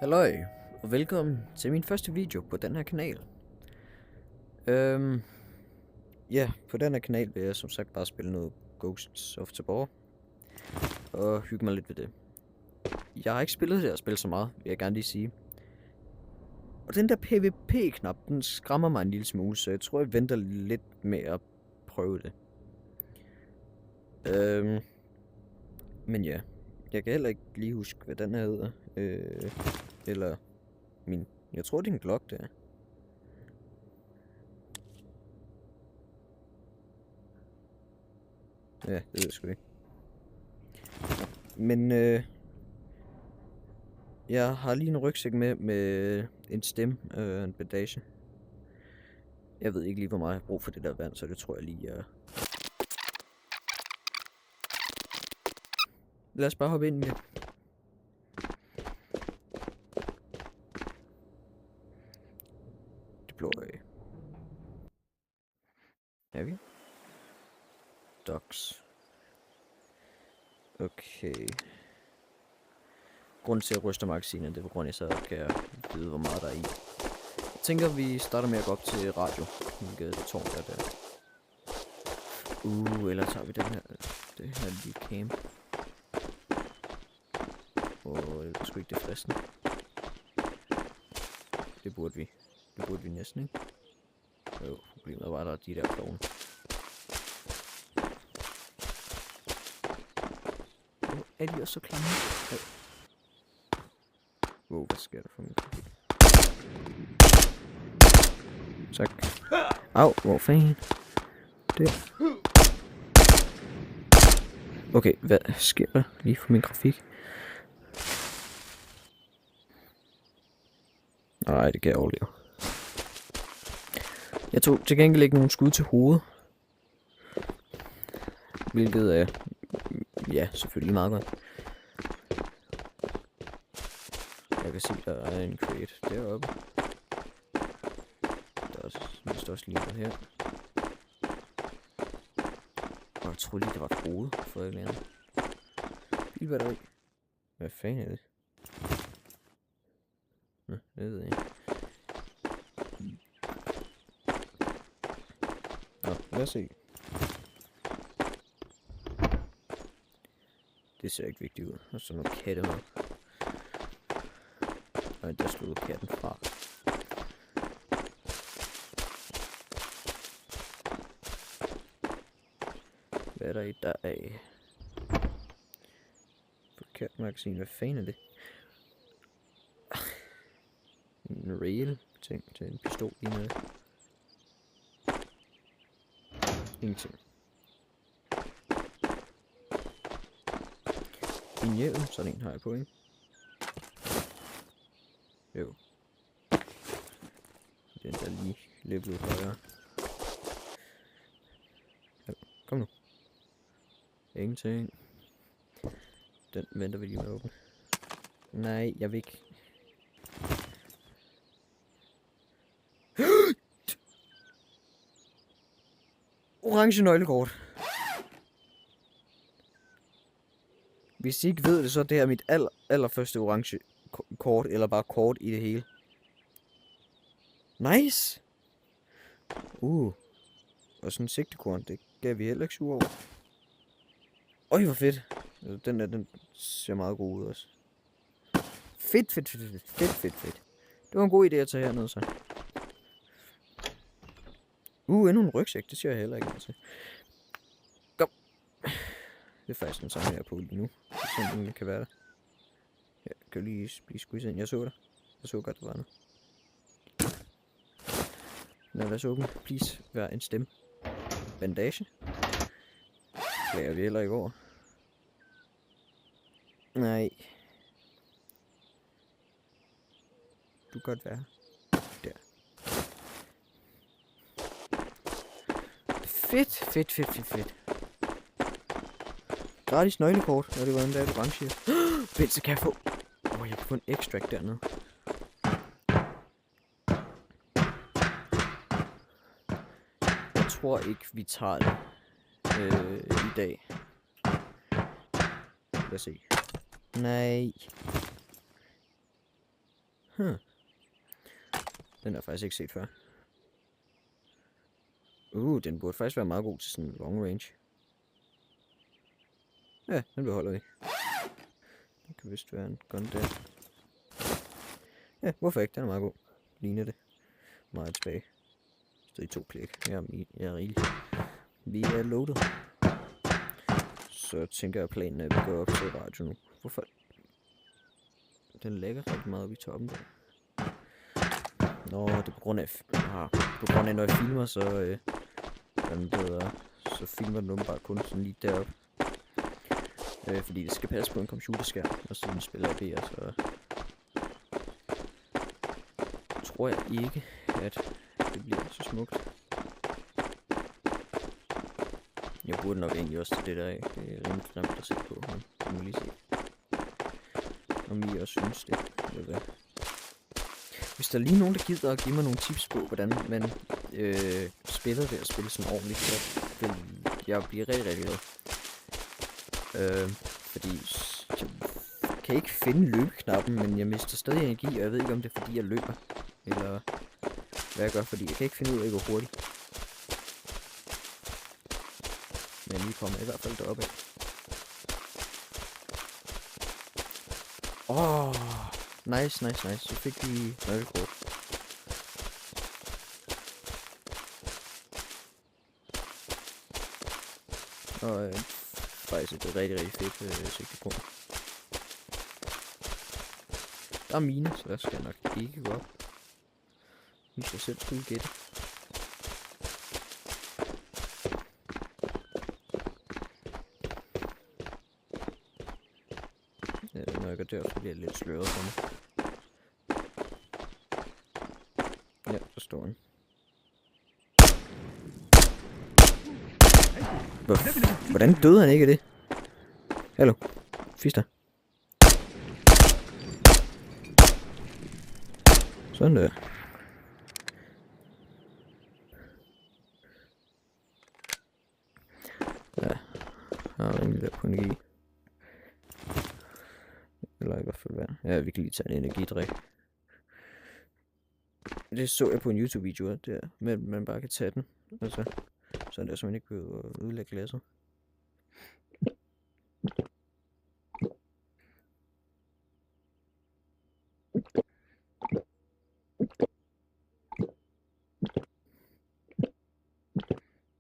Halløj, og velkommen til min første video på den her kanal. Ja, på den her kanal vil jeg som sagt bare spille noget Ghosts of Tabor og hygge mig lidt ved det. Jeg har ikke spillet det her spil så meget, vil jeg gerne lige sige. Og den der PvP-knap, den skræmmer mig en lille smule, så jeg tror jeg venter lidt med at prøve det. Men ja, jeg kan heller ikke lige huske, hvad den her hedder. Eller min... Jeg tror, det er en Glock, der. Ja, det ved jeg sgu ikke. Men jeg har lige en rygsæk med en stem og en bandage. Jeg ved ikke lige, hvor meget jeg har brug for det der vand, så det tror jeg lige er... Lad os bare hoppe ind i det. Deploy. Er vi? Docs. Okay. Grunden til at ryste magasinet, det er på grund af, så kan jeg vide, hvor meget der er i. Jeg tænker, vi starter med at gå op til radio. Hvilket det tårn der. Eller tager vi den her. Det her lige camp. Det er sgu ikke det fristende. Det burde vi. Det burde vi næsten, ikke? Jo, problemet var, der de der klovne. Er de også så klamme? Wow, hvad sker der for min profil? Tak. Au, hvor fanden? Der. Okay, hvad sker der lige for min grafik? Nej, det kan jeg overleve. Jeg tog til gengæld ikke nogen skud til hovedet. Hvilket er, ja, selvfølgelig meget godt. Jeg kan se, der er en crate deroppe. Der er også lige noget her. Og jeg troede lige, det var et hoved for et eller andet. Bilbatteri. Hvad fanden er det? Nå, det ved jeg ikke. Nå, lad os se. Det ser ikke vigtigt ud. Og så nogle katte med. Nej, der stod katten fra. Hvad er der i der af? Forkert magasin. Hvad fanden er det? En rail ting til en pistol lige med. Ingenting. En hjelm, sådan en har jeg på, ikke? Jo. Den der lige levelet højere. Ja, kom nu. Ingenting. Den venter vi lige med at åbne. Nej, jeg vil ikke. Orange nøglekort. Hvis I ikke ved det, så er det her mit allerførste orange kort, eller bare kort i det hele. Nice! Og sådan en sigtekorn, det gav vi heller ikke sur over. Øj, hvor fedt. Den ser meget god ud også. Fedt. Det var en god idé at tage hernede så. Endnu en rygsæk, det siger jeg heller ikke til. Kom. Det er faktisk den samme, jeg er på lige nu. Det simpelthen kan være der. Jeg kan lige blive squeeze ind. Jeg så der. Jeg så godt, der var noget. Lad os åbne. Please, vær en stemme. Bandage. Klager vi heller ikke over. Nej. Du kan godt være her. Der. Fedt. Gratis nøglekort, og det var den der orange. Vent, så kan jeg få... jeg kan få en extract dernede. Jeg tror ikke, vi tager det i dag. Lad os se. Nej. Den har jeg faktisk ikke set før. Den burde faktisk være meget god til sådan long range. Ja, den beholder vi. Det kan vist være en gun der. Ja, hvorfor ikke? Den er meget god. Ligner det. Meget tilbage. Stadig 2 klik. Jeg er rigelig. Vi er loaded. Så tænker jeg planen, at vi går op til radio nu. Hvorfor? Den lægger rigtig meget op i toppen der. Nå, det er på grund af... når jeg filmer, så... så filmer den åbenbart kun sådan lige deroppe. Fordi det skal passe på en computerskærm, og siden spiller jeg VR, så... tror jeg ikke, at det bliver så smukt. Jeg burde nok egentlig også til det der af. Det er rimelig grimt at se på, men jeg må lige se. Om I også synes det. Hvis der er lige nogen, der gider at give mig nogle tips på, hvordan man spiller det og spiller sådan ordentligt, så vil jeg blive rigtig, rigtig glad. Fordi jeg kan ikke finde løbeknappen, men jeg mister stadig energi, og jeg ved ikke, om det er fordi jeg løber. Eller hvad jeg gør, fordi jeg kan ikke finde ud af, hvor hurtigt. Men vi kommer i hvert fald deroppe af. Nice. Så fik vi nøglekort. Og faktisk et rigtig fedt sigtepunkt. Der er mine, så der skal jeg nok ikke gå op. Hvis jeg selv skulle gætte. Når jeg går der, så bliver jeg lidt sløret for mig. Ja, der står han. Hvordan døde han ikke af det? Hallo? Fister. Sådan der. Ja, jeg har rimelig der på energi. Eller i hvert fald være. Ja, vi kan lige tage en energidrik. Det så jeg på en YouTube-video der, men man bare kan tage den. Altså, så er det simpelthen ikke behøver at ødelægge glasset.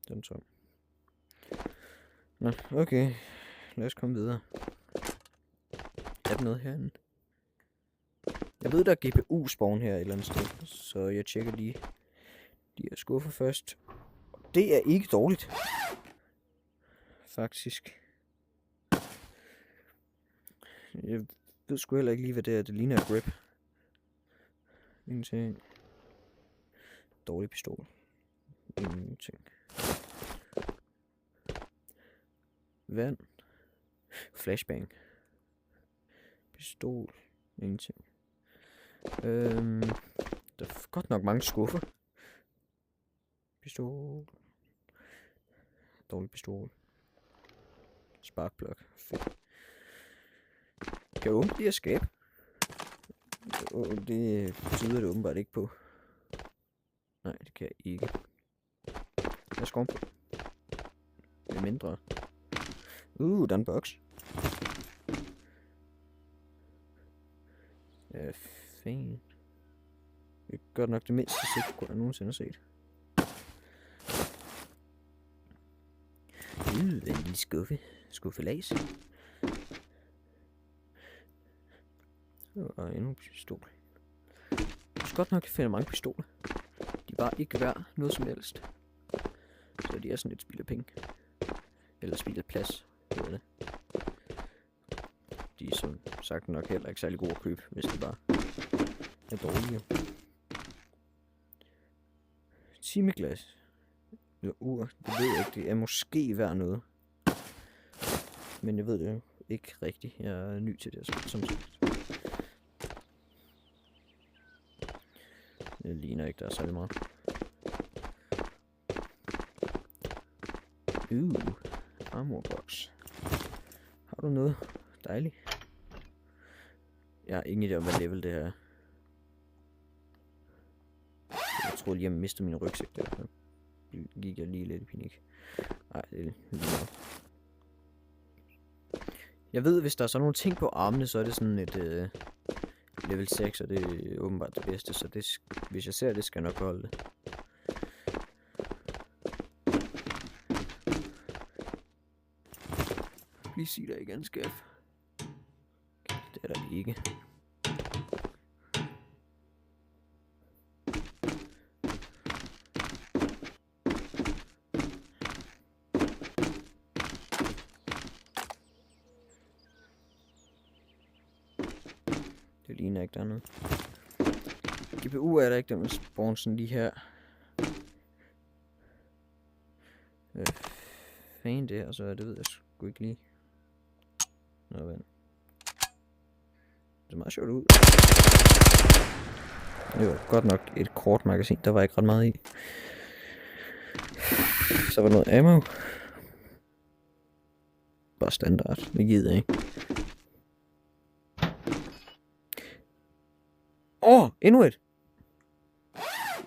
Den tom. Nå, okay. Lad os komme videre. Er der noget herinde? Jeg ved, der er GPU-spawn her et eller andet sted, så jeg tjekker lige de her skuffer først. Det er ikke dårligt. Faktisk. Jeg ved sgu heller ikke lige, hvad det er. Det ligner et grip. Ingenting. Dårlig pistol. Ingenting. Vand. Flashbang. Pistol. Ingenting. Der er godt nok mange skuffer. Pistol. Dårlig pistol. Sparkplug. Fedt. Kan jeg åbne det her skab? Det tyder det åbenbart ikke på. Nej, det kan jeg ikke. Lad os gå på. Det er mindre. Der er en boks. Ja, fint. Det er godt nok det mindste sigtekort, jeg nogensinde har set. En lille skuffe. Skuffelas. Og endnu en pistol. Jeg skal godt nok finde mange pistoler. De er bare ikke værd noget som helst. Så de er sådan lidt spild af penge. Eller spild af plads. Hedder det. De er som sagt nok heller ikke særlig gode at købe, hvis de bare er dårlige. Timeglas. Eller ur. Det ved jeg ikke. Det er måske værd noget. Men jeg ved det jo ikke rigtigt. Jeg er ny til det her spil, som sagt. Det ligner ikke, der er særlig meget. Armor box. Har du noget dejligt? Jeg har ingen idé om, hvad level det her er. troede lige, jeg mistede min rygsæk der. Så gik jeg lige lidt i panik. Nej, det er lige meget. Jeg ved, hvis der er sådan nogle ting på armene, så er det sådan et level 6, og det er åbenbart det bedste. Så det, hvis jeg ser det, skal jeg nok holde det. Lige sig der igen, skaf. Det er der ikke. Det ligner ikke, der er noget. GPU er der ikke, den spawn sådan lige her. Fan det, og så det ved jeg sgu ikke lige. Nå, vent. Det er meget sjovt ud. Det var godt nok et kort magasin, der var ikke ret meget i. Så var der noget ammo. Bare standard, det gider jeg ikke. Endnu et.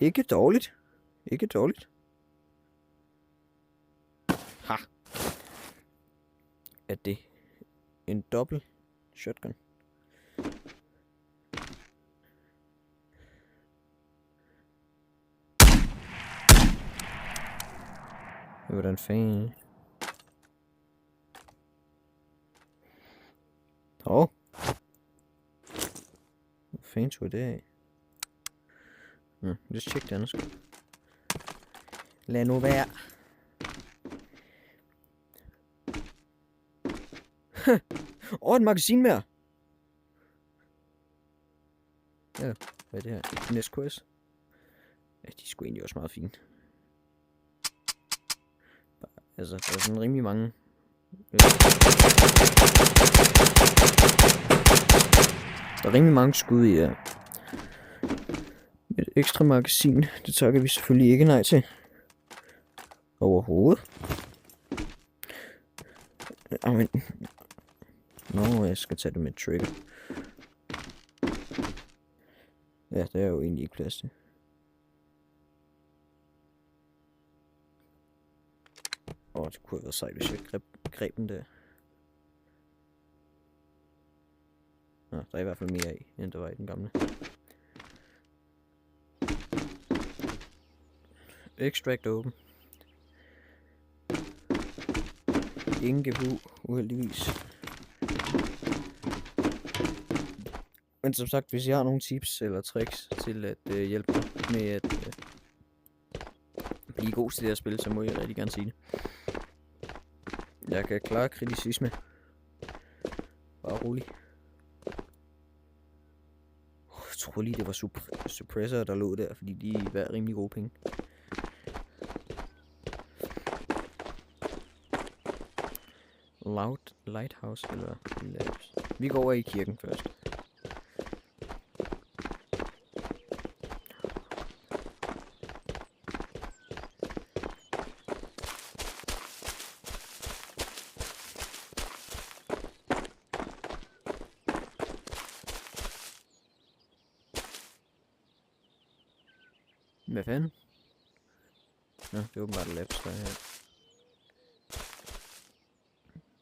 Ikke dårligt. Ikke dårligt. Ha. Er det en dobbelt shotgun? Hvordan fanden? Hvad fanden tog det af? Let's check den. Lad nu være. Et magasin mere. Ja, hvad er det her? Næste quest. Ja, de er sgu egentlig også meget fine. Altså, der er sådan rimelig mange. Der er rimelig mange skud i her. Et ekstra magasin, det takker vi selvfølgelig ikke nej til. Overhovedet. Men... Nå, jeg skal tage det med trigger. Ja, det er jo egentlig ikke plads til. Det kunne have været sejt, hvis jeg greb den der. Nå, der er i hvert fald mere i, end der var i den gamle. Extract open. Ingen GPU, uheldigvis. Men som sagt, hvis I har nogle tips eller tricks til at hjælpe mig med at blive god til det her spil, så må jeg rigtig gerne sige det. Jeg kan klare kritisisme. Bare rolig. Jeg tror lige, det var suppressor, der lå der, fordi de var rimelig gode penge. Lighthouse eller Labs. Vi går over i kirken først. Hvad fanden? Nå, det er åbenbart Labs, der er her.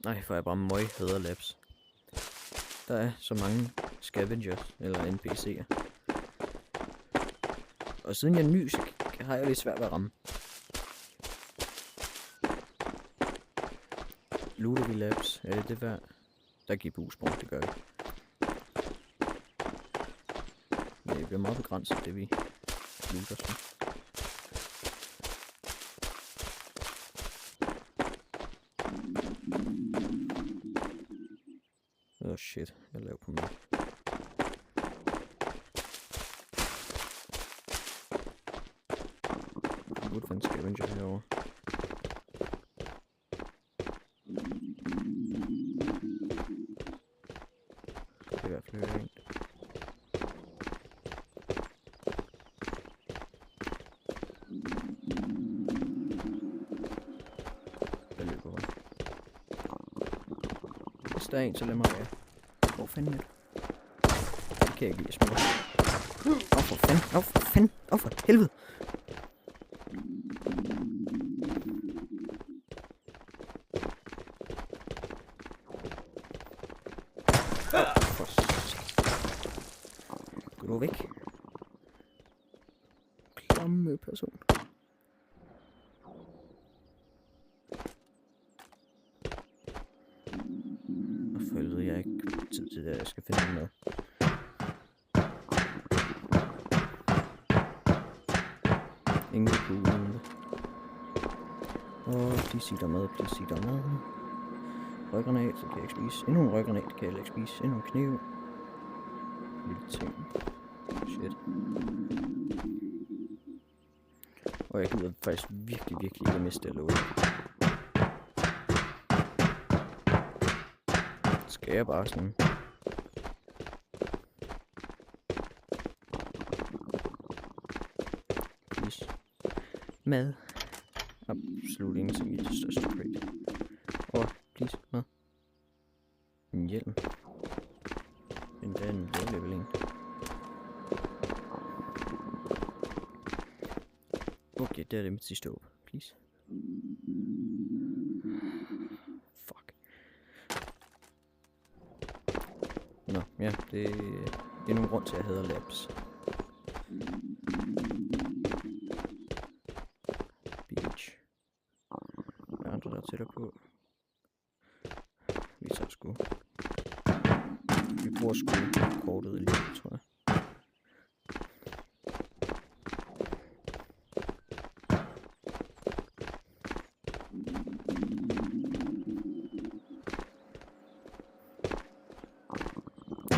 Nej, for jeg bare møg hader Labs. Der er så mange scavengers, eller NPC'er. Og siden jeg er ny, så har jeg lidt svært ved at ramme. Looter vi Labs? Er det værd? Der giver GPU-sprung, det gør vi. Ja, det bliver meget begrænset, det vi looter sådan. Shit, jeg laver på mig. Jeg burde få en scavenger herovre. Det er i hvert fald rent. Jeg løber bare. Hvis der er en, så lad mig være. Hvor fanden er det? Det kan jeg ikke lide at smide. for fanden. For fanden. For helvede. For gå du væk. Klamme person. For helvede, jeg har ikke tid til det, jeg skal finde noget. Ingen kugle. De siger mad, de siger mad. Røggranat, det kan jeg ikke spise. Endnu en røggranat, det kan jeg ikke spise. Endnu en kniv. Lille ting. Shit. Og jeg gider faktisk virkelig ikke miste det låg. Skal jeg bare sådan. Please. Mad. Absolut ingenting i det største crate. Please, mad. En hjelm. Endda en low level en. Okay, det er det mit sidste håb. Please. Fuck. Nå, ja, det er endnu en grund til, at jeg hader labs. Beach. Hvad er andre, der er tættere på? Vi tager sgu. Vi bruger sgu kortet lige, tror jeg.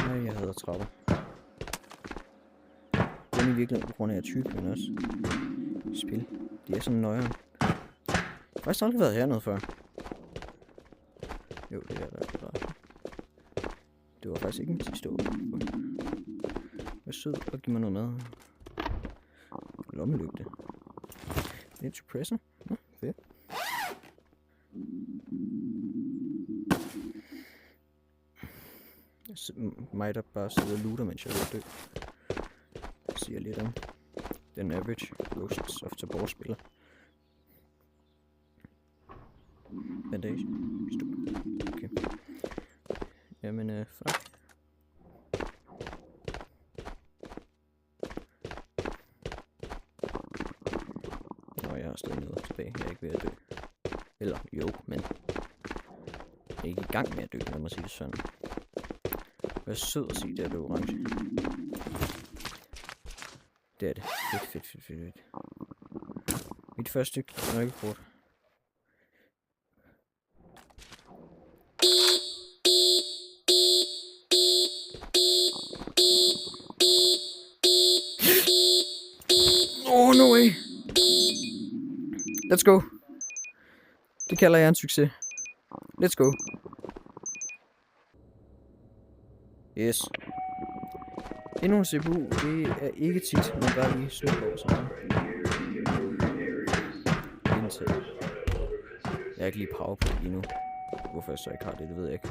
Nej, jeg hader trapper. Den i virkeligheden på grund af typen men også. Spil. De er sådan nøjere. Jeg har faktisk aldrig været hernede før. Jo, det er der bare. Det var faktisk ikke en sidste år. Vær sød og giv mig noget mad. Lommelygte. En suppressor. Nå, fedt. Mig der bare sidder og looter, mens jeg er ved at dø. Siger lidt om den average Ghosts of Tabor spiller. Bandage. Pistol. Okay. Jamen, fuck. Nå, jeg har stadig noget tilbage. Jeg er ikke ved at dø. Eller, jo, men jeg er ikke i gang med at dø, lad mig sige det sådan. Vær sød at sige, det er det orange. Det er det. Fedt. Mit første stykke nøglekort. Oh, no way. Let's go. Det kalder jeg en succes. Let's go. Yes. Endnu en CPU, det er ikke tit, man bare lige støtter på sådan. Indtil. Jeg har ikke lige power på endnu. Hvorfor jeg så ikke har det, det ved jeg ikke.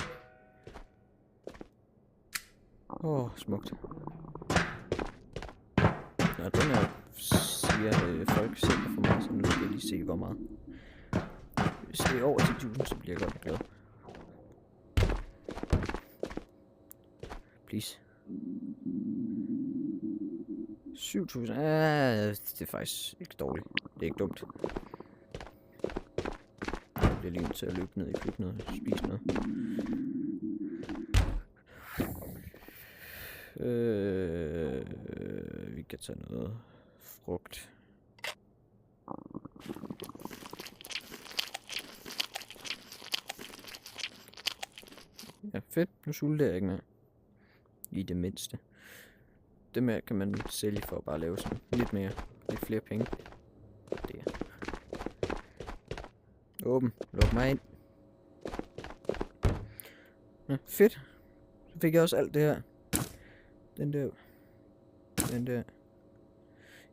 Smukt. Nå, den er, siger folk selv for mig, så nu skal jeg lige se, hvor meget. Hvis det er over 10.000, så bliver jeg godt glad. Please. 7.000. Det er faktisk ikke dårligt. Det er ikke dumt. Jeg bliver lige nødt til at løbe ned i køkkenet og spise noget. Vi kan tage noget frugt. Ja, fedt. Nu sulter jeg ikke mere. I det mindste. Dem her kan man sælge for at bare lave sådan lidt mere. Lidt flere penge. Det er. Åben. Luk mig ind. Ja, fedt. Så fik jeg også alt det her. Den der.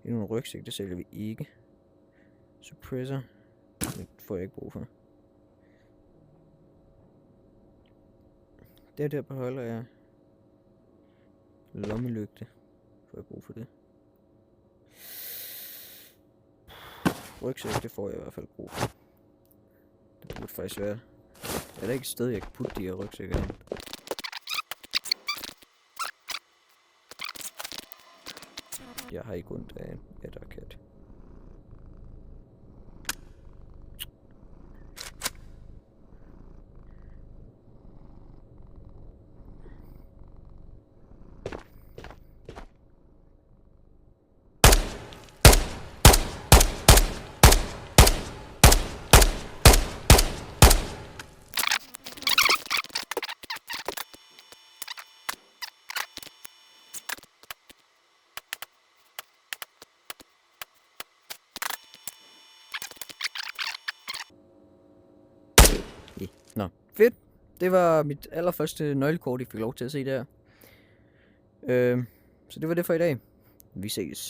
Endnu en rygsæk, det sælger vi ikke. Suppressor. Det får jeg ikke brug for. Det der beholder jeg. Lommelygte. Får jeg brug for det? Rygsæk, det får jeg i hvert fald brug for. Det burde faktisk være. Er der ikke et sted, jeg kan putte de her rygsækker ind? Jeg har ikke ondt af en etterkat. Nå, fedt. Det var mit allerførste nøglekort, I fik lov til at se der. Så det var det for i dag. Vi ses.